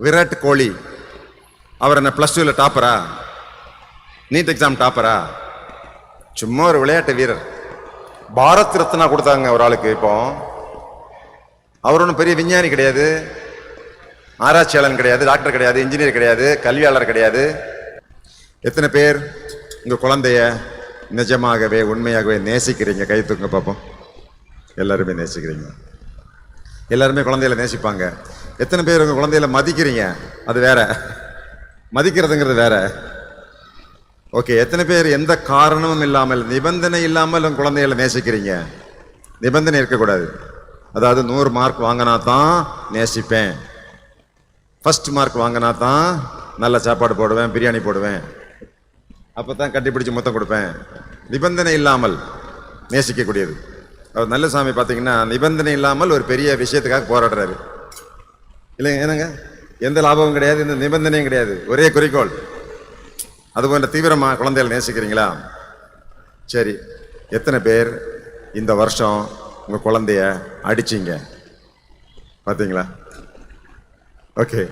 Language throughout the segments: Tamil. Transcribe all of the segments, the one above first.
விராட் கோலி அவர் என்ன +2 டாப்பரா, நீட் எக்ஸாம் டாப்பரா? சும்மா ஒரு விளையாட்டு வீரர். பாரத் ரத்னா கொடுத்தாங்க ஒரு ஆளுக்கு. இப்போ அவர் ஒன்றும் பெரிய விஞ்ஞானி கிடையாது, ஆராய்ச்சியாளன் கிடையாது, டாக்டர் கிடையாது, இன்ஜினியர் கிடையாது, கல்வியாளர் கிடையாது. எத்தனை பேர் உங்க குழந்தைய நிஜமாகவே உண்மையாகவே நேசிக்கிறீங்க? கை தூங்க பார்ப்போம். எல்லாருமே நேசிக்கிறீங்க. எல்லாருமே குழந்தைகளை நேசிப்பாங்க. எத்தனை பேர் உங்க குழந்தைகளை மதிக்கிறீங்க? அது வேற, மதிக்கிறதுங்கிறது வேற. ஓகே, எத்தனை பேர் எந்த காரணமும் இல்லாமல், நிபந்தனை இல்லாமல் உங்க குழந்தைகளை நேசிக்கிறீங்க? நிபந்தனை இருக்கக்கூடாது. அதாவது 100 மார்க் வாங்கினா தான் நேசிப்பேன், ஃபர்ஸ்ட் மார்க் வாங்கினா தான் நல்ல சாப்பாடு போடுவேன், பிரியாணி போடுவேன், அப்பதான் கட்டிப்பிடிச்சு முத்தம் கொடுப்பேன். நிபந்தனை இல்லாமல் நேசிக்கக்கூடியது. அவர் நல்ல சாமி பார்த்தீங்கன்னா நிபந்தனை இல்லாமல் ஒரு பெரிய விஷயத்துக்காக போராடுறாரு இல்லைங்க. என்னங்க, எந்த லாபமும் கிடையாது, எந்த நிபந்தனையும் கிடையாது, ஒரே குறிக்கோள். அதுபோன்ற தீவிரமா குழந்தைகள் நேசிக்கிறீங்களா? சரி, எத்தனை பேர் இந்த வருஷம் உங்க குழந்தைய அடிச்சிங்க பார்த்தீங்களா? ஓகே,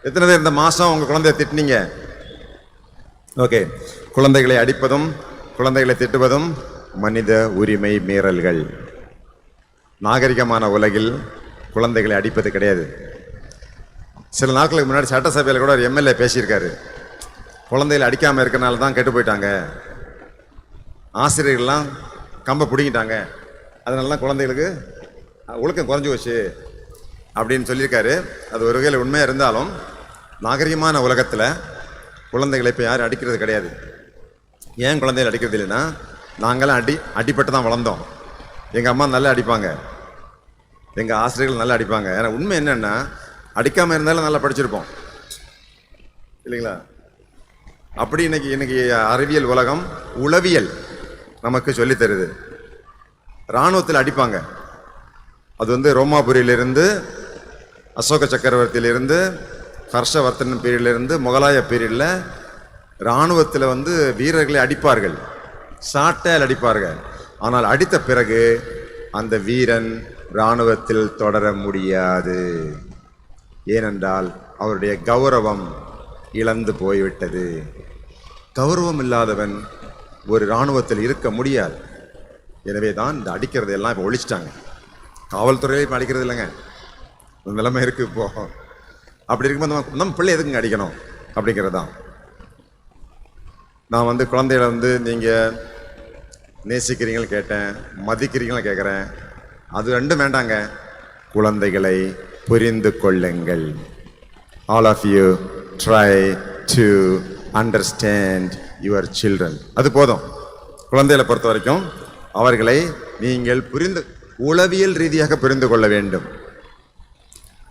எத்தனை பேர் இந்த மாசம் உங்க குழந்தைய திட்டினீங்க? ஓகே, குழந்தைகளை அடிப்பதும் குழந்தைகளை திட்டுவதும் மனித உரிமை மீறல்கள். நாகரிகமான உலகில் குழந்தைகளை அடிப்பது கிடையாது. சில நாட்களுக்கு முன்னாடி சட்டசபையில் கூட ஒரு எம்எல்ஏ பேசியிருக்காரு. குழந்தைகளை அடிக்காமல் இருக்கனால தான் கெட்டு போயிட்டாங்க, ஆசிரியர்கள்லாம் கம்பை பிடிங்கிட்டாங்க, அதனால தான் குழந்தைகளுக்கு ஒழுக்கம் குறைஞ்சி போச்சு அப்படின்னு சொல்லியிருக்காரு. அது ஒரு வகையில் உண்மையாக இருந்தாலும் நாகரிகமான உலகத்தில் குழந்தைகளை இப்போ யாரும் அடிக்கிறது கிடையாது. ஏன் குழந்தைகள் அடிக்கிறது இல்லைன்னா, நாங்களாம் அடிப்பட்டு தான் வளர்ந்தோம். எங்கள் அம்மா நல்லா அடிப்பாங்க, எங்கள் ஆசிரியர்கள் நல்லா அடிப்பாங்க. ஏன்னா உண்மை என்னென்னா, அடிக்காமல் இருந்தாலும் நல்லா படிச்சிருப்போம் இல்லைங்களா? அப்படி இன்னைக்கு அறிவியல் உலகம், உளவியல் நமக்கு சொல்லி தருது. இராணுவத்தில் அடிப்பாங்க. அது ரோமாபுரியிலிருந்து, அசோக சக்கரவர்த்தியிலிருந்து, ஹர்ஷவர்தன் பீரியட்லேருந்து, முகலாய பீரியடில் இராணுவத்தில் வீரர்களை அடிப்பார்கள், சாட்டையால் அடிப்பார்கள். ஆனால் அடித்த பிறகு அந்த வீரன் இராணுவத்தில் தொடர முடியாது. ஏனென்றால் அவருடைய கௌரவம் இழந்து போய்விட்டது. கௌரவம் இல்லாதவன் ஒரு இராணுவத்தில் இருக்க முடியாது. எனவே தான் இந்த அடிக்கிறது எல்லாம் இப்போ ஒழிச்சிட்டாங்க. காவல்துறையில இப்போ அடிக்கிறது இல்லைங்க, நிலைமை இருக்கு இப்போ. அப்படி இருக்கும்போது நம்ம பிள்ளை எதுக்குங்க அடிக்கணும் அப்படிங்கிறது தான். நான் குழந்தைகளை நீங்கள் நேசிக்கிறீங்கன்னு கேட்டேன், மதிக்கிறீங்களும் கேட்குறேன். அது ரெண்டும் வேண்டாங்க. குழந்தைகளை புரிந்து கொள்ளுங்கள். All of you try to understand your children. அது போதும். குழந்தைகளை பொறுத்த வரைக்கும் அவர்களை நீங்கள் உளவியல் ரீதியாக புரிந்து கொள்ள வேண்டும்.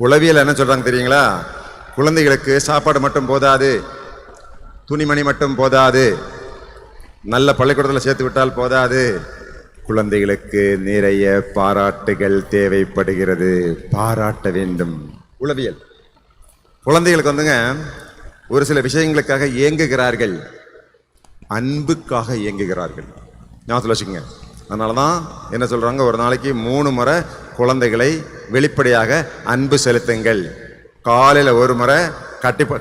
உளவியல் என்ன சொல்றாங்க தெரியுங்களா? குழந்தைகளுக்கு சாப்பாடு மட்டும் போதாது, துணிமணி மட்டும் போதாது, நல்ல பள்ளிக்கூடத்தில் சேர்த்து விட்டால் போதாது, குழந்தைகளுக்கு நிறைய பாராட்டுகள் தேவைப்படுகிறது. பாராட்ட வேண்டும். உளவியல். குழந்தைகளுக்கு ஒரு சில விஷயங்களுக்காக இயங்குகிறார்கள், அன்புக்காக இயங்குகிறார்கள். ஞாபகத்தில் வச்சுக்கோங்க. அதனால தான் என்ன சொல்றாங்க, ஒரு நாளைக்கு 3 முறை குழந்தைகளை வெளிப்படையாக அன்பு செலுத்துங்கள். காலையில் 1 முறை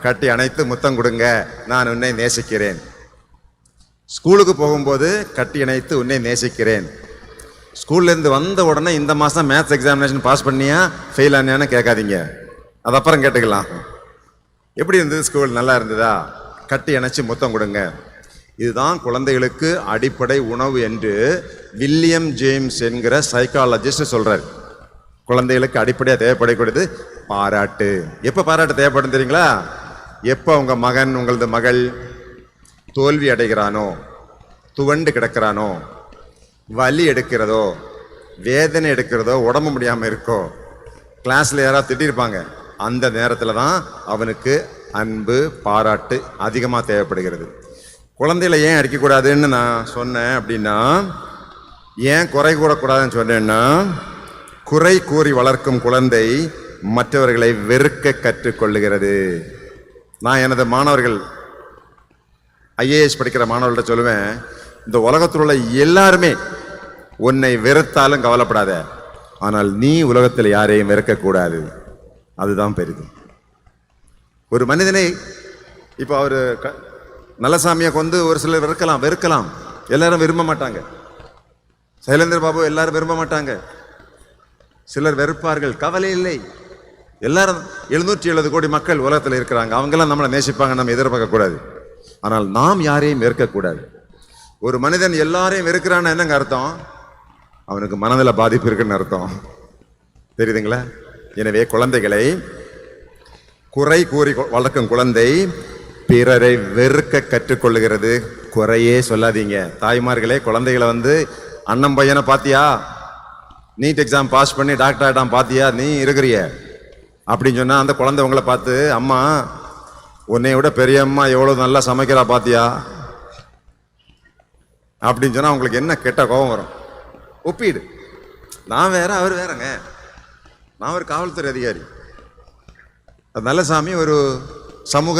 கட்டி அணைத்து முத்தம் கொடுங்க, நான் உன்னை நேசிக்கிறேன். ஸ்கூலுக்கு போகும்போது கட்டி அணைத்து உன்னை நேசிக்கிறேன். ஸ்கூல்லேருந்து வந்த உடனே இந்த மாதம் மேத்ஸ் எக்ஸாமினேஷன் பாஸ் பண்ணியா ஃபெயில் ஆனியான்னு கேட்காதீங்க, அது அப்புறம் கேட்டுக்கலாம். எப்படி இருந்தது ஸ்கூல், நல்லா இருந்ததா, கட்டி அணைச்சி முத்தம் கொடுங்க. இதுதான் குழந்தைகளுக்கு அடிப்படை உணவு என்று வில்லியம் ஜேம்ஸ் என்கிற சைக்காலஜிஸ்ட் சொல்றார். குழந்தைகளுக்கு அடிப்படையாக தேவைப்படக்கூடியது பாராட்டு. எப்போ பாராட்டு தேவைப்படும் தெரியுங்களா? எப்போ உங்க மகன், உங்களது மகள் தோல்வி அடைகிறானோ, துவண்டு கிடக்கிறானோ, வலி எடுக்கிறதோ, வேதனை எடுக்கிறதோ, உடம்பு முடியாமல் இருக்கோ, கிளாஸில் யாராவது திட்டிருப்பாங்க, அந்த நேரத்தில் தான் அவனுக்கு அன்பு பாராட்டு அதிகமாக தேவைப்படுகிறது. குழந்தைகளை ஏன் அடிக்கக்கூடாதுன்னு நான் சொன்னேன் அப்படின்னா, ஏன் குறை கூறக்கூடாதுன்னு சொன்னேன்னா, குறை கூறி வளர்க்கும் குழந்தை மற்றவர்களை வெறுக்க கற்றுக்கொள்ளுகிறது. நான் எனது மாணவர்கள், ஐஏஎஸ் படிக்கிற மாணவர்கள்ட்ட சொல்லுவேன், இந்த உலகத்தில் உள்ள எல்லாருமே உன்னை வெறுத்தாலும் கவலைப்படாத, ஆனால் நீ உலகத்தில் யாரையும் வெறுக்கக்கூடாது. அதுதான் பெரிது. ஒரு மனிதனை இப்போ அவர் நல்லசாமியை கொண்டு ஒரு சிலர் வெறுக்கலாம். எல்லாரும் விரும்ப மாட்டாங்க. சைலேந்திர பாபு எல்லாரும் விரும்ப மாட்டாங்க. சிலர் வெறுப்பார்கள், கவலை இல்லை. எல்லாரும் 770 கோடி மக்கள் உலகத்தில் இருக்கிறாங்க. அவங்கெல்லாம் நம்மளை நேசிப்பாங்க, நம்ம எதிர்பார்க்க கூடாது. ஆனால் நாம் யாரையும் வெறுக்கக்கூடாது. ஒரு மனிதன் எல்லாரையும் வெறுக்கிறான்னு என்னங்க அர்த்தம்? அவனுக்கு மனதில் பாதிப்பு இருக்குன்னு அர்த்தம். தெரியுதுங்களா? எனவே குழந்தைகளை குறை கூறி வளர்க்கும் குழந்தை பிறரை வெறுக்க கற்றுக்கொள்ளுகிறது. குறையே சொல்லாதீங்க தாய்மார்களே. குழந்தைகளை அண்ணன் பையனை பாத்தியா, நீட் எக்ஸாம் பாஸ் பண்ணி டாக்டர் ஆகிட்டான் பாத்தியா, நீ இருக்கிறிய அப்படின்னு சொன்னா அந்த குழந்தை உங்களை பார்த்து, அம்மா உன்னை விட பெரியம்மா எவ்வளவு நல்லா சமைக்கிறா பாத்தியா அப்படின்னு சொன்னா உங்களுக்கு என்ன கெட்ட கோபம் வரும்? ஒப்பீடு. நான் வேற, அவர் வேறங்க. நான் ஒரு காவல்துறை அதிகாரி. நல்லசாமி ஒரு சமூக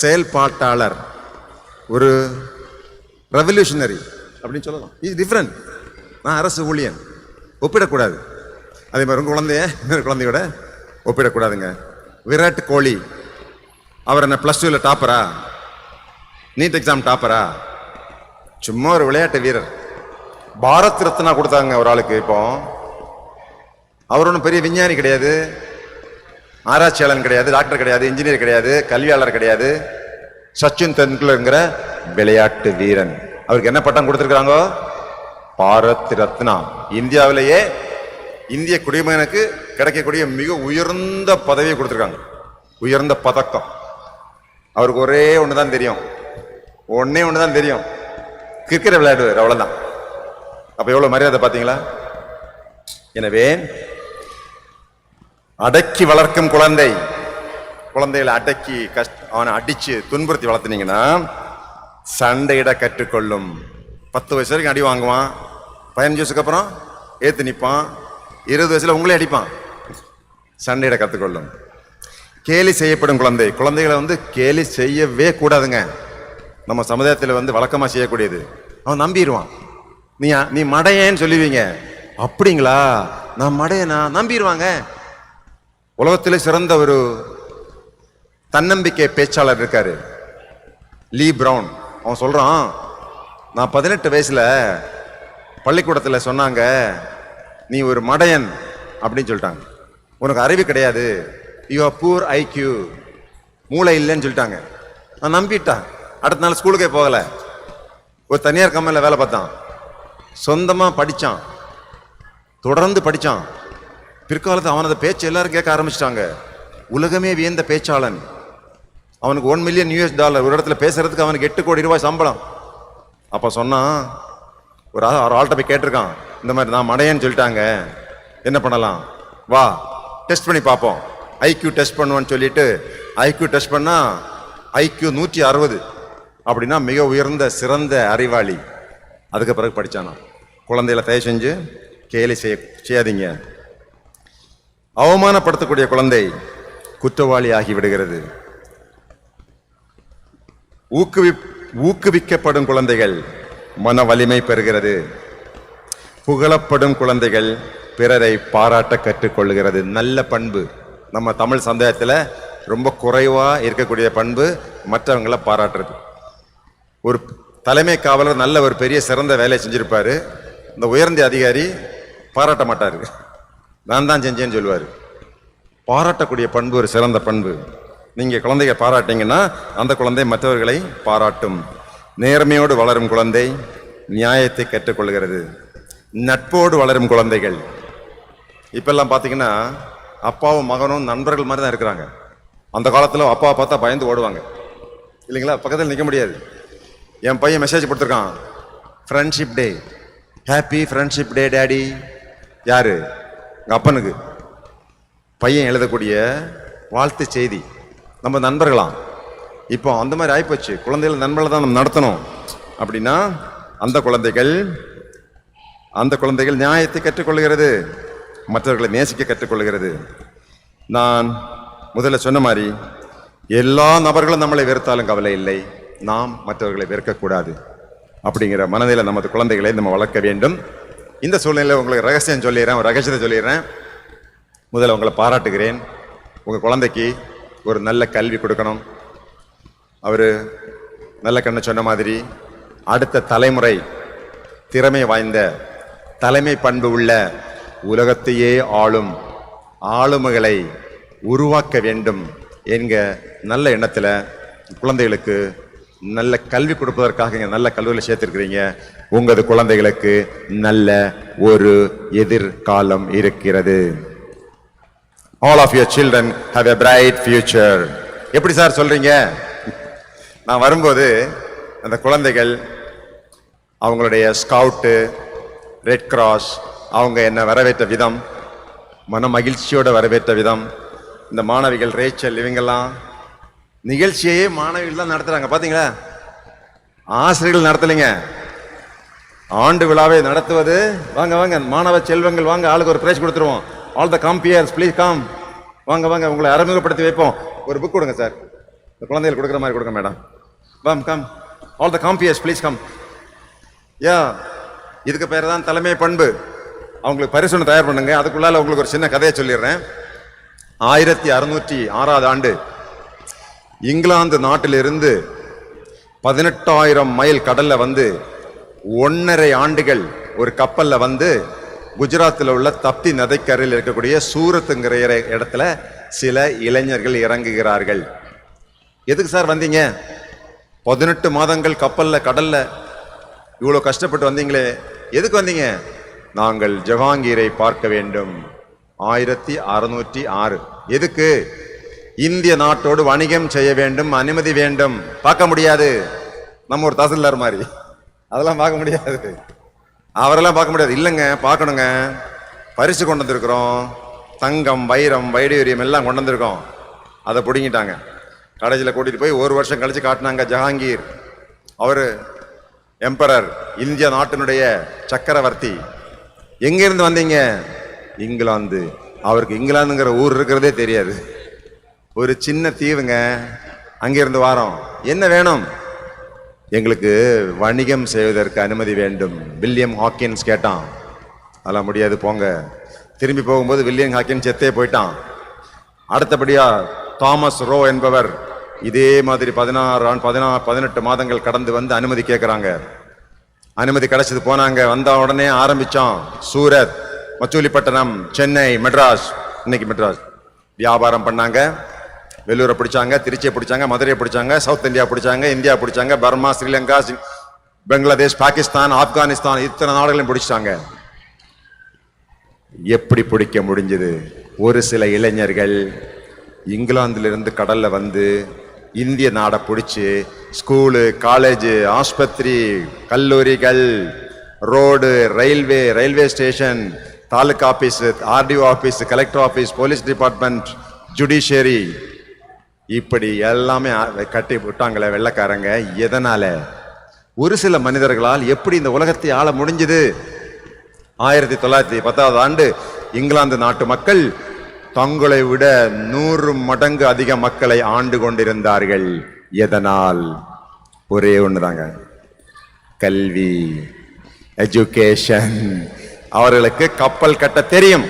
செயல்பாட்டாளர், ஒரு ரெவல்யூஷனரி அப்படின்னு சொல்லலாம். இது டிஃப்ரெண்ட். நான் அரசு ஊழியன். ஒப்பிடக்கூடாது. அதே மாதிரி உங்க குழந்தைய இன்னொரு குழந்தையோட ஒப்பிடக்கூடாதுங்க. விராட் கோலி அவர் என்ன +2ல டாப்பரா, நீட் எக்ஸாம் டாப்பரா? சும்மா ஒரு விளையாட்டு வீரர். பாரத் ரத்னா கொடுத்தாங்க ஒரு ஆளுக்கு. இப்போ அவர் ஒன்றும் பெரிய விஞ்ஞானி கிடையாது, ஆராய்ச்சியாளன் கிடையாது, டாக்டர் கிடையாது, இன்ஜினியர் கிடையாது, கல்வியாளர் கிடையாது. சச்சின் தெண்டுல்கர்ங்கிற விளையாட்டு வீரன். அவருக்கு என்ன பட்டம் கொடுத்திருக்காங்க? பாரத் ரத்னா. இந்தியாவிலேயே இந்திய குடிமகனுக்கு கிடைக்கக்கூடிய மிக உயர்ந்த பதவியை கொடுத்திருக்காங்க, உயர்ந்த பதக்கம். அவருக்கு ஒரே ஒண்ணுதான் தெரியும், ஒண்ணுதான் தெரியும், கிரிக்கெட் விளையாடுவார், அவ்வளவுதான். அப்ப எவ்வளவு மரியாதை பாத்தீங்களா? எனவே அடக்கி வளர்க்கும் குழந்தைகளை அடக்கி அவனை அடிச்சு துன்புறுத்தி வளர்த்துனீங்கன்னா சண்டையிட கற்றுக்கொள்ளும். 10 வயசு வரைக்கும் அடி வாங்குவான், 15 வயசுக்கு அப்புறம் ஏத்து நிற்பான், 20 வயசுல உங்களே அடிப்பான். சண்டையிட கற்றுக்கொள்ளும். கேலி செய்யப்படும் குழந்தைகளை கேலி செய்யவே கூடாதுங்க. நம்ம சமுதாயத்தில் வழக்கமா செய்யக்கூடியது. அவன் நம்பிடுவான். நீ மடையன்னு சொல்லுவீங்க. அப்படிங்களா, நான் மடையனா? நம்பிடுவாங்க. உலகத்திலே சிறந்த ஒரு தன்னம்பிக்கை பேச்சாளர் இருக்காரு, லீ பிரவுன். அவன் சொல்றான், நான் 18 வயசுல பள்ளிக்கூடத்தில் சொன்னாங்க நீ ஒரு மடையன் அப்படின்னு சொல்லிட்டாங்க, உனக்கு அறிவு கிடையாது, யூ ஆர் பூர் ஐக்யூ, மூளை இல்லைன்னு சொல்லிட்டாங்க. நான் நம்பிட்டான். அடுத்த நாள் ஸ்கூலுக்கே போகல. ஒரு தனியார் கம்பெனியில் வேலை பார்த்தான். சொந்தமா படிச்சான், தொடர்ந்து படிச்சான். பிற்காலத்தில் அவனது பேச்சு எல்லாரும் கேட்க ஆரம்பிச்சிட்டாங்க. உலகமே வியந்த பேச்சாளன். அவனுக்கு $1 மில்லியன் ஒரு இடத்துல பேசுறதுக்கு அவனுக்கு 8 கோடி ரூபாய் சம்பளம். அப்ப சொன்னான், ஒரு ஆள்கிட்ட போய் கேட்டிருக்கான், இந்த மாதிரி நான் மடையன்னு சொல்லிட்டாங்க, என்ன பண்ணலாம், வா டெஸ்ட் பண்ணி பார்ப்போம், ஐக்யூ டெஸ்ட் பண்ணுவான்னு சொல்லிட்டு ஐக்யூ டெஸ்ட் பண்ணா ஐக்யூ 160. அப்படின்னா மிக உயர்ந்த சிறந்த அறிவாளி. அதுக்கு பிறகு படிச்சானா. குழந்தைகளை தயவு செஞ்சு கேலி செய்யாதீங்க. அவமானப்படுத்தக்கூடிய குழந்தை குற்றவாளி ஆகி விடுகிறது. ஊக்குவிக்கப்படும் குழந்தைகள் மன வலிமை பெறுகிறது. புகழப்படும் குழந்தைகள் பிறரை பாராட்ட கற்றுக்கொள்கிறது. நல்ல பண்பு. நம்ம தமிழ் சமுதாயத்தில் ரொம்ப குறைவா இருக்கக்கூடிய பண்பு மற்றவங்களை பாராட்டுறது. ஒரு தலைமை காவலர் நல்ல ஒரு பெரிய சிறந்த வேலையை செஞ்சிருப்பாரு, இந்த உயர்ந்த அதிகாரி பாராட்ட மாட்டாரு, நான் தான் செஞ்சேன்னு சொல்லுவாரு. பாராட்டக்கூடிய பண்பு ஒரு சிறந்த பண்பு. நீங்க குழந்தைகளை பாராட்டிங்கன்னா அந்த குழந்தை மற்றவர்களை பாராட்டும். நேர்மையோடு வளரும் குழந்தை நியாயத்தை கற்றுக்கொள்கிறது. நட்போடு வளரும் குழந்தைகள். இப்பெல்லாம் பாத்தீங்கன்னா அப்பாவும் மகனும் நண்பர்கள் மாதிரி தான் இருக்கிறாங்க. அந்த காலத்துல அப்பாவை பார்த்தா பயந்து ஓடுவாங்க இல்லைங்களா, பக்கத்தில் நிற்க முடியாது. என் பையன் மெசேஜ் கொடுத்துருக்கான், friendship day, happy friendship day daddy. யாரு? எங்க அப்பனுக்கு. பையன் எழுதக்கூடிய வாழ்த்து செய்தி. நம்ம நண்பர்களாம். இப்போ அந்த மாதிரி ஆயிப்போச்சு. குழந்தைகள் நண்பர்களை தான் நம்ம நடத்தணும். அப்படின்னா அந்த குழந்தைகள் நியாயத்தை கற்றுக்கொள்கிறது, மற்றவர்களை நேசிக்க கற்றுக்கொள்கிறது. நான் முதல்ல சொன்ன மாதிரி எல்லா நபர்களும் நம்மளை வெறுத்தாலும் கவலை இல்லை, நாம் மற்றவர்களை வெறுக்கக்கூடாது அப்படிங்கிற மனநிலை நமது குழந்தைகளை நம்ம வளர்க்க வேண்டும். இந்த சூழ்நிலையில் உங்களுக்கு ரகசியத்தை சொல்லிடுறேன். முதல்ல உங்களை பாராட்டுகிறேன். உங்கள் குழந்தைக்கு ஒரு நல்ல கல்வி கொடுக்கணும். அவர் நல்ல கண்ண சொன்ன மாதிரி அடுத்த தலைமுறை திறமை வாய்ந்த தலைமை பண்பு உள்ள உலகத்தையே ஆளும் ஆளுமைகளை உருவாக்க வேண்டும் என்க நல்ல எண்ணத்தில் குழந்தைகளுக்கு நல்ல கல்வி கொடுப்பதற்காக இங்கே நல்ல கல்லூரியில் சேர்த்திருக்கிறீங்க. உங்களது குழந்தைகளுக்கு நல்ல ஒரு எதிர்காலம் இருக்கிறது. All of your children have a bright future. எப்படி சார் சொல்றீங்க? நான் வரும்போது அந்த குழந்தைகள் அவங்களுடைய ஸ்கவுட்டு, ரெட் கிராஸ், அவங்க என்ன வரவேற்ற விதம், மன மகிழ்ச்சியோட வரவேற்ற விதம், இந்த மாணவிகள் ரேச்சல் இவங்கெல்லாம் நிகழ்ச்சியையே மாணவிகள் தான் நடத்துறாங்க. பாத்தீங்களா? ஆசிரியர்கள் நடத்தலைங்க. ஆண்டு விழாவை நடத்துவது வாங்க வாங்க மாணவ செல்வங்கள் வாங்க, ஆளுக்கு ஒரு பிரைஸ் கொடுத்துருவோம். All the compères please come, வாங்க வாங்க உங்களை அறிமுகப்படுத்தி வைப்போம். ஒரு புக் கொடுங்க சார், இந்த குழந்தைகள் கொடுக்குற மாதிரி கொடுங்க madam. Welcome, all the compères please come. Yeah, இதுக்கு பேர் தான் தலைமை பண்பு. அவங்களுக்கு பரிசு ஒன்று தயார் பண்ணுங்க. அதுக்குள்ளால உங்களுக்கு ஒரு சின்ன கதையை சொல்லிடுறேன். 1606 ஆண்டு இங்கிலாந்து நாட்டிலிருந்து 18,000 மைல் கடல்ல வந்து 1.5 ஆண்டுகள் ஒரு கப்பல்ல வந்து குஜராத்தில் உள்ள தப்தி நதிக்கரையில் இருக்கக்கூடிய சூரத்துங்கிற இடத்துல சில இளைஞர்கள் இறங்குகிறார்கள். எதுக்கு சார் வந்தீங்க? 18 மாதங்கள் கப்பல்ல கடல்ல இவ்வளவு கஷ்டப்பட்டு வந்தீங்களே, எதுக்கு வந்தீங்க? நாங்கள் ஜஹாங்கீரை பார்க்க வேண்டும். 1606. எதுக்கு? இந்திய நாட்டோடு வணிகம் செய்ய வேண்டும், அனுமதி வேண்டும். பார்க்க முடியாது, நம்ம ஒரு தஹசில்தார் மாதிரி அதெல்லாம் பார்க்க முடியாது, அவரெல்லாம் பார்க்க முடியாது. இல்லைங்க பார்க்கணுங்க, பரிசு கொண்டு வந்திருக்கிறோம், தங்கம் வைரம் வைடூரியம் எல்லாம் கொண்டு வந்திருக்கோம். அதை பிடுங்கிட்டாங்க. கடைசியில் கூட்டிட்டு போய் 1 வருஷம் கழிச்சு காட்டினாங்க. ஜஹாங்கீர் அவரு எம்பரர், இந்திய நாட்டினுடைய சக்கரவர்த்தி. எங்கிருந்து வந்தீங்க? இங்கிலாந்து. அவருக்கு இங்கிலாந்துங்கிற ஊர் இருக்கிறதே தெரியாது, ஒரு சின்ன தீவுங்க, அங்கிருந்து வாரோம். என்ன வேணும்? எங்களுக்கு வணிகம் செய்வதற்கு அனுமதி வேண்டும். வில்லியம் ஹாக்கின்ஸ் கேட்டான். அதெல்லாம் முடியாது, போங்க. திரும்பி போகும்போது வில்லியம் ஹாக்கின்ஸ் செத்தே போயிட்டான். அடுத்தபடியா தாமஸ் ரோ என்பவர் இதே மாதிரி 18 மாதங்கள் கடந்து வந்து அனுமதி கேட்கிறாங்க. அனுமதி கிடைச்சது, போனாங்க. வந்த உடனே ஆரம்பிச்சோம். சூரத், மச்சூலிப்பட்டினம், சென்னை, மெட்ராஸ், இன்னைக்கு மெட்ராஸ். வியாபாரம் பண்ணாங்க. வெள்ளூரை பிடிச்சாங்க, திருச்சியை பிடிச்சாங்க, மதுரையை பிடிச்சாங்க, சவுத் இந்தியா பிடிச்சாங்க, இந்தியா பிடிச்சாங்க, பர்மா, ஸ்ரீலங்கா, பங்களாதேஷ், பாகிஸ்தான், ஆப்கானிஸ்தான், இத்தனை நாடுகளையும் பிடிச்சாங்க. எப்படி பிடிக்க முடிஞ்சது? ஒரு சில இளைஞர்கள் இங்கிலாந்திலிருந்து கடல்ல வந்து இந்திய நாடை பிடிச்சி ஸ்கூலு, காலேஜ், ஆஸ்பத்திரி, கல்லூரிகள், road, railway station, taluka office, RTO office, collector office, police department, judiciary, இப்படி எல்லாமே கட்டி விட்டாங்களே வெள்ளைக்காரங்க. எதனால? ஒரு சில மனிதர்களால் எப்படி இந்த உலகத்தை ஆள முடிஞ்சது? 1910 ஆண்டு இங்கிலாந்து நாட்டு மக்கள் தங்களை விட 100 மடங்கு அதிக மக்களை ஆண்டு கொண்டிருந்தார்கள். எதனால்? ஒரே ஒண்ணுதாங்க, கல்வி, எஜுகேஷன். அவர்களுக்கு கப்பல் கட்ட தெரியும்,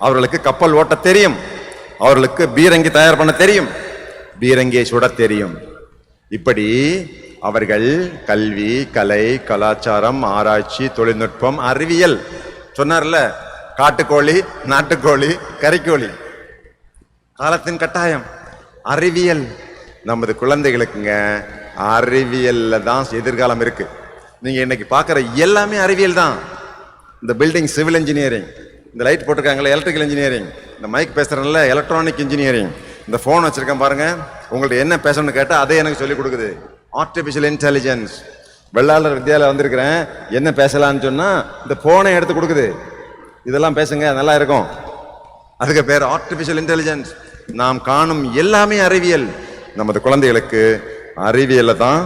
அவர்களுக்கு கப்பல் ஓட்ட தெரியும், அவர்களுக்கு பீரங்கி தயார் பண்ண தெரியும், பீரங்கியை சுட தெரியும். இப்படி அவர்கள் கல்வி, கலை, கலாச்சாரம், ஆராய்ச்சி, தொழில்நுட்பம், அறிவியல், சொன்னார்ல, காட்டுக்கோழி, நாட்டுக்கோழி, கறிக்கோழி, காலத்தின் கட்டாயம். அறிவியல் நமது குழந்தைகளுக்குங்க அறிவியல்ல தான் எதிர்காலம் இருக்கு. நீங்க இன்னைக்கு பார்க்குற எல்லாமே அறிவியல் தான். இந்த பில்டிங் சிவில் இன்ஜினியரிங், இந்த லைட் போட்டிருக்காங்களே எலக்ட்ரிக்கல் இன்ஜினியரிங், இந்த மைக் பேசுறேன்ல எலக்ட்ரானிக் இன்ஜினியரிங், இந்த ஃபோன் வச்சிருக்கேன் பாருங்க, உங்கள்ட்ட என்ன பேசணும்னு கேட்டால் அதே எனக்கு சொல்லிக் கொடுக்குது. Artificial intelligence. வெள்ளாளர் வித்யாலயா வந்திருக்கிறேன், என்ன பேசலான்னு சொன்னா இந்த போனை எடுத்து கொடுக்குது, இதெல்லாம் பேசுங்க நல்லா இருக்கும். அதுக்கு பேர் ஆர்டிஃபிஷியல் இன்டெலிஜென்ஸ். நாம் காணும் எல்லாமே அறிவியல். நமது குழந்தைகளுக்கு அறிவியல்ல தான்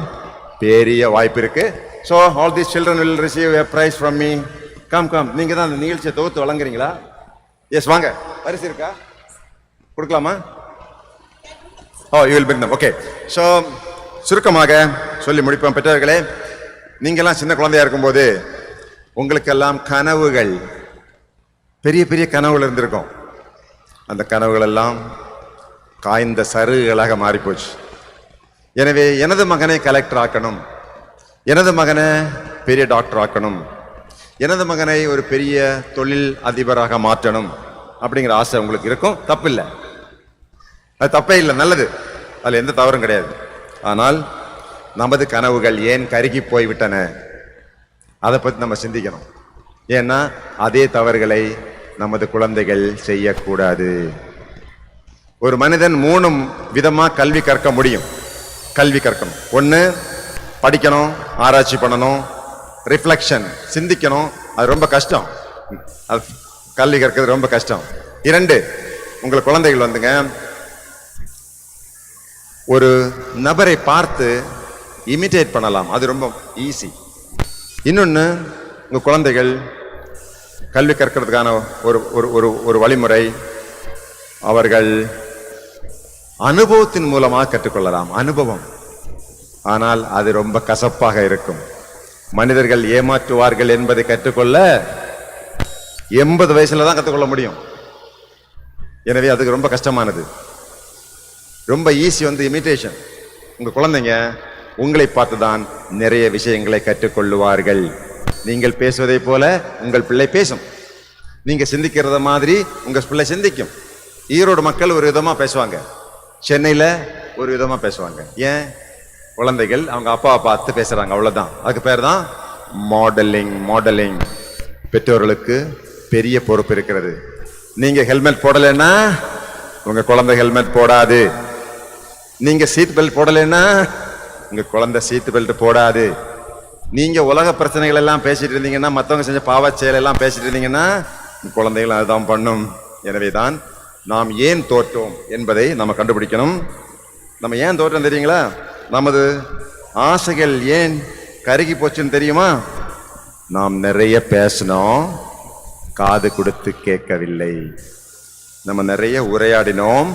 பெரிய வாய்ப்பு இருக்கு. So all these children will receive a prize from me. Come come. நீங்க தான் அந்த நிகழ்ச்சியை தொகுத்து வழங்குறீங்களா? எஸ், வாங்க. பரிசு இருக்கா? கொடுக்கலாமா? Oh, you will bring them. Okay. So சுருக்கமாக சொல்லி முடிப்போம். பெற்றோர்களே, நீங்கெல்லாம் சின்ன குழந்தையா இருக்கும்போது உங்களுக்கெல்லாம் கனவுகள், பெரிய பெரிய கனவுகள் இருந்திருக்கும். அந்த கனவுகள் எல்லாம் காய்ந்த சருகுகளாக மாறிப்போச்சு. எனவே எனது மகனை கலெக்டர் ஆக்கணும், எனது மகனை பெரிய டாக்டர் ஆக்கணும், எனது மகனை ஒரு பெரிய தொழில் அதிபராக மாற்றணும் அப்படிங்கிற ஆசை உங்களுக்கு இருக்கும். தப்பு இல்லை, அது தப்பே இல்லை, நல்லது, அதில் எந்த தவறும் கிடையாது. ஆனால் நமது கனவுகள் ஏன் கருகி போய்விட்டன, அதை பற்றி நம்ம சிந்திக்கணும். ஏன்னா அதே தவறுகளை நமது குழந்தைகள் செய்யக்கூடாது. ஒரு மனிதன் 3 விதமா கல்வி கற்க முடியும். கல்வி கற்கணும். 1, படிக்கணும், ஆராய்ச்சி பண்ணணும், ரிஃப்ளெக்ஷன், சிந்திக்கணும். அது ரொம்ப கஷ்டம், அது கல்வி கற்கிறது ரொம்ப கஷ்டம். 2, உங்கள் குழந்தைகள் வந்துங்க ஒரு நபரை பார்த்து இமிட்டேட் பண்ணலாம், அது ரொம்ப ஈஸி. இன்னொன்று, உங்கள் குழந்தைகள் கல்வி கற்கிறதுக்கான ஒரு வழிமுறை அவர்கள் அனுபவத்தின் மூலமாக கற்றுக்கொள்ளலாம். அனுபவம், ஆனால் அது ரொம்ப கசப்பாக இருக்கும். மனிதர்கள் ஏமாற்றுவார்கள் என்பதை கற்றுக்கொள்ள 80 வயசுல தான் கற்றுக்கொள்ள முடியும். எனவே அதுக்கு ரொம்ப கஷ்டமானது. ரொம்ப ஈஸி இமிட்டேஷன். உங்க குழந்தைங்க உங்களை பார்த்துதான் நிறைய விஷயங்களை கற்றுக்கொள்ளுவார்கள். நீங்கள் பேசுவதை போல உங்கள் பிள்ளை பேசும், நீங்க சிந்திக்கிறத மாதிரி உங்க பிள்ளை சிந்திக்கும். ஈரோடு மக்கள் ஒரு விதமா பேசுவாங்க, சென்னையில ஒரு விதமா பேசுவாங்க. ஏன்? குழந்தைகள் அவங்க அப்பாவை பார்த்து பேசுறாங்க, அவ்வளவுதான். அதுக்கு பேர் தான் மாடலிங். மாடலிங். பெற்றோர்களுக்கு பெரிய பொறுப்பு இருக்கிறது. நீங்க ஹெல்மெட் போடலைன்னா உங்க குழந்தை ஹெல்மெட் போடாது. நீங்க சீட் பெல்ட் போடலைன்னா உங்க குழந்தை சீட் பெல்ட் போடாது. நீங்க உலக பிரச்சனைகள் எல்லாம் பேசிட்டு இருந்தீங்கன்னா, மற்றவங்க செஞ்ச பாவ செயல் எல்லாம் பேசிட்டு இருந்தீங்கன்னா குழந்தைகள் அதுதான் பண்ணும். எனவேதான் நாம் ஏன் தோற்றோம் என்பதை நம்ம கண்டுபிடிக்கணும். நம்ம ஏன் தோற்றம் தெரியுங்களா? நமது ஆசைகள் ஏன் கருகி போச்சுன்னு தெரியுமா? நாம் நிறைய பேசினோம், காது கொடுத்து கேட்கவில்லை. நம்ம நிறைய உரையாடினோம்,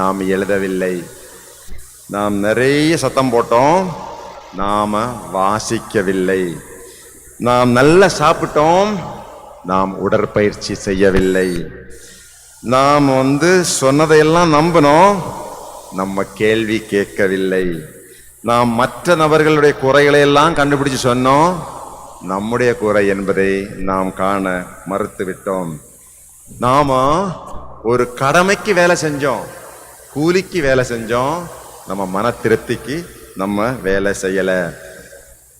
நாம் எழுதவில்லை. நாம் நிறைய சத்தம் போட்டோம், நாம வாசிக்கவில்லை. நாம் நல்லா சாப்பிட்டோம், நாம் உடற்பயிற்சி செய்யவில்லை. நாம் சொன்னதையெல்லாம் நம்பினோம், நம்ம கேள்வி கேட்கவில்லை. நாம் மற்ற நபர்களுடைய குறைகளை எல்லாம் கண்டுபிடிச்சு சொன்னோம், நம்முடைய குறை என்பதை நாம் காண மறுத்து விட்டோம். நாம ஒரு கடமைக்கு வேலை செஞ்சோம், கூலிக்கு வேலை செஞ்சோம், நம்ம மன திருப்திக்கு நம்ம வேலை செய்யல.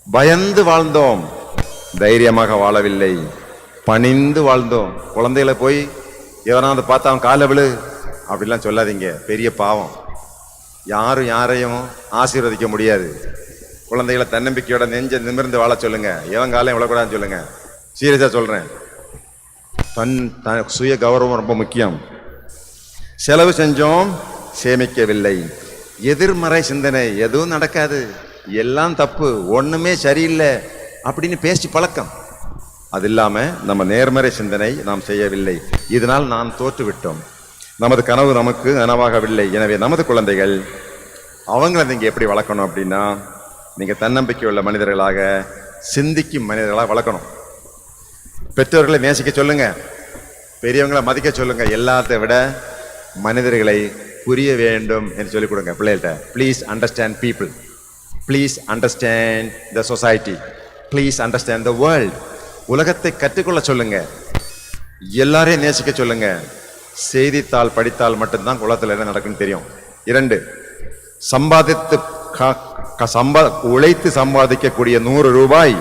பயந்து வாழ்ந்தோம், தைரியமாக வாழவில்லை. பணிந்து வாழ்ந்தோம். குழந்தைகளை போய் எவனாவது பார்த்தா அவன் காலை விழு அப்படிலாம் சொல்லாதீங்க, பெரிய பாவம். யாரும் யாரையும் ஆசீர்வதிக்க முடியாது. குழந்தைகளை தன்னம்பிக்கையோட நெஞ்ச நிமிர்ந்து வாழ சொல்லுங்க, எவன் காலையும் விழக்கூடாதுன்னு சொல்லுங்க. சீரியஸா சொல்றேன். தன் சுய கௌரவம் ரொம்ப முக்கியம். செலவு செஞ்சோம், சேமிக்கவில்லை. எதிர்மறை சிந்தனை, எதுவும் நடக்காது, எல்லாம் தப்பு, ஒண்ணுமே சரியில்லை அப்படின்னு பேசி பழக்கம். அது இல்லாம நம்ம நேர்மறை சிந்தனை நாம் செய்யவில்லை. இதனால் நாம் தோற்று விட்டோம். நமது கனவு நமக்கு நனவாகவில்லை. எனவே நமது குழந்தைகள் அவங்களை நீங்க எப்படி வளர்க்கணும் அப்படின்னா, நீங்க தன்னம்பிக்கை உள்ள மனிதர்களாக, சிந்திக்கும் மனிதர்களாக வளர்க்கணும். பெற்றோர்களை நேசிக்க சொல்லுங்க, பெரியவங்களை மதிக்க சொல்லுங்க. எல்லாத்தை விட மனிதர்களை புரிய வேண்டும் என்று சொல்லிக் கொடுங்க பிள்ளைகள்கிட்ட. Please understand people, please understand the society, please understand the world. உலகத்தை கற்றுக்கொள்ள சொல்லுங்க, எல்லாரையும் நேசிக்க சொல்லுங்க. செய்தித்தாள் படித்தால் மட்டும்தான் உலகத்தில் என்ன நடக்குன்னு தெரியும். 2, சம்பாதித்து உழைத்து சம்பாதிக்கக்கூடிய 100 ரூபாய்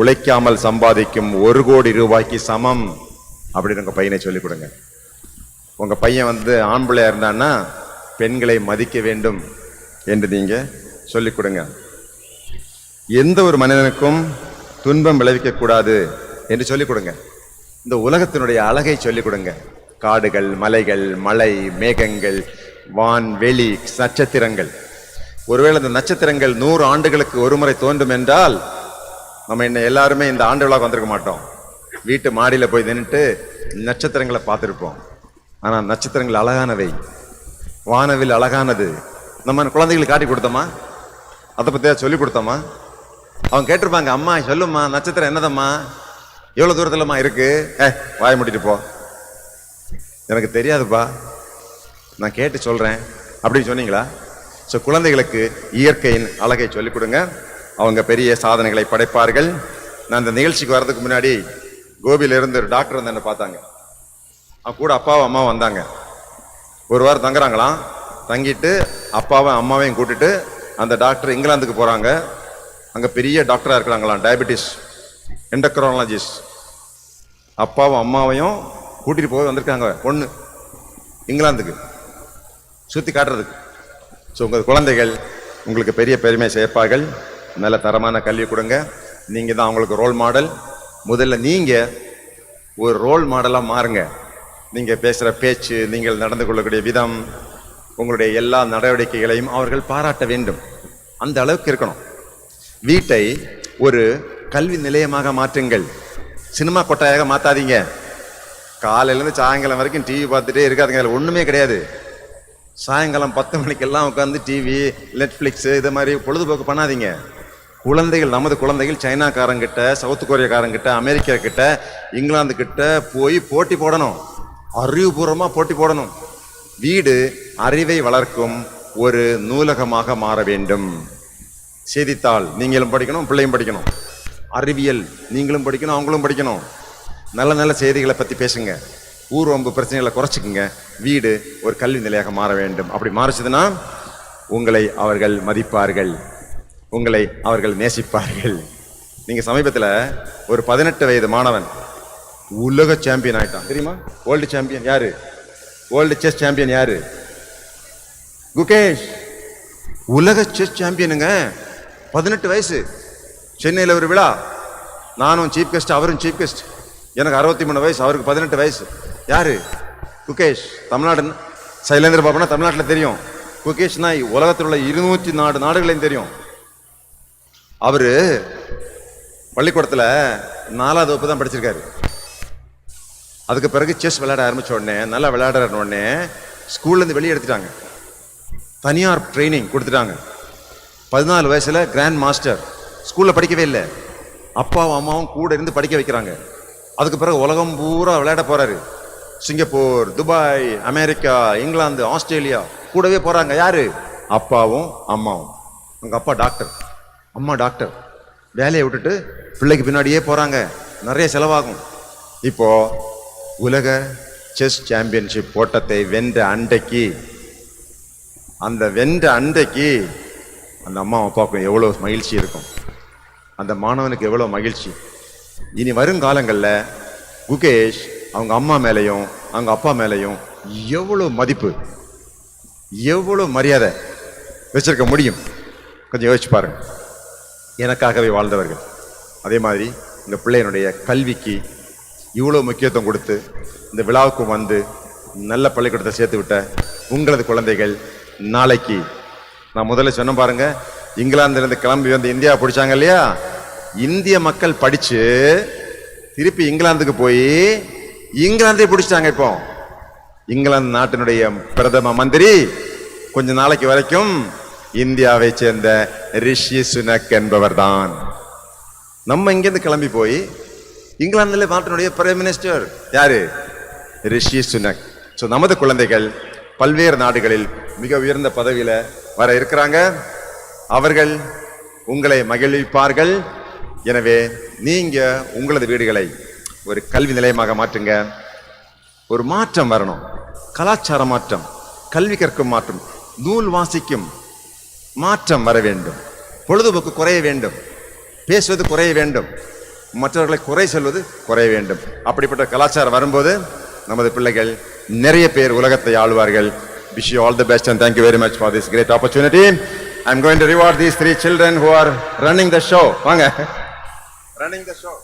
உழைக்காமல் சம்பாதிக்கும் 1 கோடி ரூபாய்க்கு சமம் அப்படின்னு உங்க பையனை சொல்லிக் கொடுங்க. உங்க பையன் ஆண் பிள்ளையா இருந்தான்னா பெண்களை மதிக்க வேண்டும் என்று நீங்க சொல்லிக் கொடுங்க. எந்த ஒரு மனிதனுக்கும் துன்பம் விளைவிக்க கூடாது என்று சொல்லிக் கொடுங்க. இந்த உலகத்தினுடைய அழகை சொல்லிக் கொடுங்க. காடுகள், மலைகள், மலை, மேகங்கள், வான், வெளி, நட்சத்திரங்கள். ஒருவேளை இந்த நட்சத்திரங்கள் 100 ஆண்டுகளுக்கு ஒரு முறை தோன்றும் என்றால் நம்ம எல்லாருமே இந்த ஆண்டு விழாக்கு வந்திருக்க மாட்டோம். வீட்டு மாடியில போய் நின்றுட்டு நட்சத்திரங்களை பார்த்துருப்போம். ஆனா நட்சத்திரங்கள் அழகானவை, வானவில் அழகானது. நம்ம குழந்தைகளுக்கு காட்டி கொடுத்தோமா? அதை பத்தியா சொல்லி கொடுத்தோமா? அவங்க கேட்டிருப்பாங்க, அம்மா சொல்லுமா நட்சத்திரம் என்னதம்மா, எவ்வளவு தூரத்துலமா இருக்கு? வாய மூடிட்டு போ, எனக்கு தெரியாதுப்பா. நான் கேட்டு சொல்றேன் அப்படின்னு சொன்னீங்களா? ஸோ குழந்தைகளுக்கு இயற்கையின் அழகை சொல்லிக் கொடுங்க, அவங்க பெரிய சாதனைகளை படைப்பார்கள். நான் இந்த நிகழ்ச்சிக்கு வர்றதுக்கு முன்னாடி கோபியில இருந்து ஒரு டாக்டர் வந்து என்ன பார்த்தாங்க. அவங்க கூட அப்பாவும் அம்மாவும் வந்தாங்க. ஒரு வாரம் தங்குறாங்களாம். தங்கிட்டு அப்பாவும் அம்மாவையும் கூட்டிட்டு அந்த டாக்டர் இங்கிலாந்துக்கு போறாங்க. அங்க பெரிய டாக்டரா இருக்கிறாங்களாம், டயபெட்டிஸ் எண்டோக்ரோனாலஜிஸ்ட். அப்பாவும் அம்மாவையும் கூட்டிட்டு போய் வந்திருக்காங்க பொண்ணு இங்கிலாந்துக்கு சுத்தி காட்டுறதுக்கு. ஸோ உங்கள் குழந்தைகள் உங்களுக்கு பெரிய பெருமை சேர்ப்பார்கள். நல்ல தரமான கல்வி கொடுங்க. நீங்க தான் அவங்களுக்கு ரோல் மாடல். முதல்ல நீங்க ஒரு ரோல் மாடலா மாறுங்க. நீங்க பேசுற பேச்சு, நீங்கள் நடந்து கொள்ளக்கூடிய விதம், உங்களுடைய எல்லா நடவடிக்கைகளையும் அவர்கள் பாராட்ட வேண்டும். அந்த அளவுக்கு இருக்கணும். வீட்டை ஒரு கல்வி நிலையமாக மாற்றுங்கள். சினிமா கொட்டாயாக மாத்தாதீங்க. காலையிலேருந்து சாயங்காலம் வரைக்கும் டிவி பார்த்துட்டே இருக்காதுங்க. அதில் ஒன்றுமே கிடையாது. சாயங்காலம் 10 மணிக்கெல்லாம் உட்காந்து டிவி, நெட்ஃப்ளிக்ஸு இது மாதிரி பொழுதுபோக்கு பண்ணாதீங்க. குழந்தைகள், நமது குழந்தைகள் சைனாக்காரங்கிட்ட, சவுத் கொரியாக்காரங்கிட்ட, அமெரிக்கா கிட்ட, இங்கிலாந்து கிட்ட போய் போட்டி போடணும். அறிவுபூர்வமாக போட்டி போடணும். வீடு அறிவை வளர்க்கும் ஒரு நூலகமாக மாற வேண்டும். செய்தித்தாள் நீங்களும் படிக்கணும், பிள்ளையும் படிக்கணும். அறிவியல் நீங்களும் படிக்கணும், அவங்களும் படிக்கணும். நல்ல நல்ல செய்திகளை பற்றி பேசுங்க. ஊர்வம்பு பிரச்சனைகளை குறைச்சிக்குங்க. வீடு ஒரு கல்வி நிலையாக மாற வேண்டும். அப்படி மாறிச்சதுன்னா உங்களை அவர்கள் மதிப்பார்கள், உங்களை அவர்கள் நேசிப்பார்கள். நீங்க சமீபத்தில் ஒரு 18 வயது மாணவன் உலக சாம்பியன் ஆயிட்டான் தெரியுமா? வேர்ல்டு சாம்பியன் யாரு? வேர்ல்டு செஸ் சாம்பியன் யாரு? குகேஷ். உலக செஸ் சாம்பியனுங்க. 18 வயசு. சென்னையில் ஒரு விழா. நானும் சீஃப் கெஸ்ட், அவரும் சீஃப் கெஸ்ட். எனக்கு 63 வயசு, அவருக்கு 18 வயசு. யாரு? குகேஷ். தமிழ்நாடு சைலேந்திர பாபுனா தமிழ்நாட்டில் தெரியும். குகேஷ்னா உலகத்தில் உள்ள 204 நாடுகளையும் தெரியும். அவரு பள்ளிக்கூடத்தில் 4ஆவது வகுப்பு தான் படிச்சிருக்காரு. அதுக்கு பிறகு செஸ் விளையாட ஆரம்பிச்ச உடனே, நல்லா விளையாடுற உடனே ஸ்கூல்லேருந்து வெளியே எடுத்துட்டாங்க. தனியார் ட்ரைனிங் கொடுத்துட்டாங்க. 14 வயசுல கிராண்ட் மாஸ்டர். ஸ்கூல்ல படிக்கவே இல்லை. அப்பாவும் அம்மாவும் கூட இருந்து படிக்க வைக்கிறாங்க. அதுக்கு பிறகு உலகம் பூரா விளையாட போறாரு. Singapore, Dubai, America, England, Australia கூடவே போறாங்க. யாரு? அப்பாவும் அம்மாவும். உங்க அப்பா டாக்டர், அம்மா டாக்டர். வேலையை விட்டுட்டு பிள்ளைக்கு பின்னாடியே போறாங்க. நிறைய செலவாகும். இப்போ உலக செஸ் சாம்பியன்ஷிப் போட்டத்தை வென்ற அன்றைக்கு, அந்த வென்ற அன்றைக்கு அந்த அம்மா அப்பாவுக்கும் எவ்வளவு மகிழ்ச்சி இருக்கும், அந்த மாணவனுக்கு எவ்வளவு மகிழ்ச்சி. இனி வருங்காலங்களில் குகேஷ் அவங்க அம்மா மேலையும் அவங்க அப்பா மேலையும் எவ்வளவு மதிப்பு, எவ்வளவு மரியாதை வச்சிருக்க முடியும். கொஞ்சம் யோசிச்சு பாருங்க. எனக்காகவே வாழ்ந்தவர்கள். அதே மாதிரி இந்த பிள்ளையனுடைய கல்விக்கு இவ்வளோ முக்கியத்துவம் கொடுத்து இந்த விழாவுக்கு வந்து நல்ல பள்ளிக்கூடத்தை சேர்த்து விட்ட உங்களது குழந்தைகள் நாளைக்கு, நான் முதல்ல சொன்ன பாருங்க, இங்கிலாந்துலேருந்து கிளம்பி வந்து இந்தியா பிடிச்சாங்க இல்லையா? இந்திய மக்கள் படிச்சு திருப்பி இங்கிலாந்துக்கு போய் இங்கிலாந்தை பிடிச்சிட்டாங்க. இப்போ இங்கிலாந்து நாட்டினுடைய பிரதம மந்திரி கொஞ்ச நாளைக்கு வரைக்கும் இந்தியாவை சேர்ந்த ரிஷி சுனக் என்பவர் தான். நம்ம இங்கிருந்து கிளம்பி போய் இங்கிலாந்துல நாட்டினுடைய பிரைம் மினிஸ்டர் யாரு? ரிஷி சுனக். ஸோ நமது குழந்தைகள் பல்வேறு நாடுகளில் மிக உயர்ந்த பதவியில வர இருக்கிறாங்க. அவர்கள் உங்களை மகிழ்விப்பார்கள். எனவே நீங்க உங்களது வீடுகளை ஒரு கல்வி நிலையமாக மாற்றுங்க. ஒரு மாற்றம் வரணும். கலாச்சார மாற்றம், கல்வி கற்கும் மாற்றம், நூல் வாசிக்கும் மாற்றம் வர வேண்டும். பொழுதுபோக்கு குறைய வேண்டும். பேசுவது குறைய வேண்டும். மற்றவர்களை குறை சொல்வது குறைய வேண்டும். அப்படிப்பட்ட கலாச்சாரம் வரும்போது நமது பிள்ளைகள் நிறைய பேர் உலகத்தை ஆளுவார்கள். Wish you all the best and thank you very much for this great opportunity. I'm going to reward these 3 children who are running the show. வாங்க. Running the show.